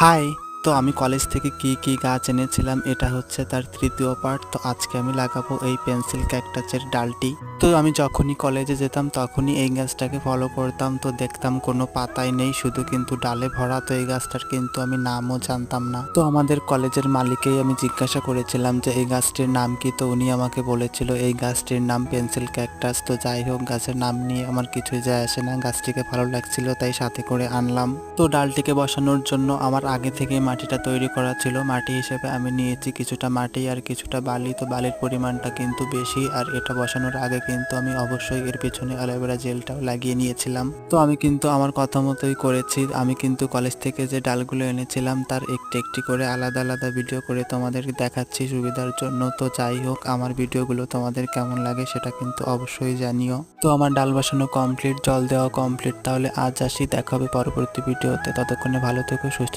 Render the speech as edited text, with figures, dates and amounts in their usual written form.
High! তো আমি college থেকে কি গাছ এনেছিলাম এটা হচ্ছে তার তৃতীয় পার্ট। তো আজকে আমি লাগাবো এই পেন্সিল ক্যাকটাসের ডালটি। তো আমি যখনই কলেজে যেতাম তখনই এই গাছটাকে ফলো করতাম। তো দেখতাম কোনো পাতাই নেই, শুধু কিন্তু ডালে ভরা। তো এই গাছটার কিন্তু আমি নামও জানতাম না। তো আমাদের কলেজের মালিককেই আমি জিজ্ঞাসা করেছিলাম যে এই গাছটির নাম কি। তো উনি আমাকে বলেছিল এই গাছটির নাম পেন্সিল ক্যাকটাস। তো যাই হোক, গাছের নাম নিয়ে আমার কিছুই যায় আসে না, গাছটিকে ভালো লাগছিল তাই সাথে করে আনলাম। তো ডালটিকে বসানোর জন্য আমার আগে থেকে মাটিটা তৈরি করা ছিল। মাটি হিসেবে আমি নিয়েছি কিছুটা মাটি আর কিছুটা বালি। তো বালির পরিমাণটা কিন্তু বেশি, আর এটা বসানোর আগে কিন্তু আমি অবশ্যই এর পিছনে অ্যালোভেরা জেলটাও লাগিয়ে নিয়েছিলাম। তো আমি কিন্তু আমার কথা মতোই করেছি। আমি কিন্তু কলেজ থেকে যে ডালগুলো এনেছিলাম তার একটি একটি করে আলাদা আলাদা ভিডিও করে তোমাদের দেখাচ্ছি সুবিধার জন্য। তো যাই হোক, আমার ভিডিওগুলো তোমাদের কেমন লাগে সেটা কিন্তু অবশ্যই জানিও। তো আমার ডাল বসানো কমপ্লিট, জল দেওয়া কমপ্লিট। তাহলে আজ আসি, দেখা হবে পরবর্তী ভিডিওতে। ততক্ষণে ভালো থেকো, সুস্থ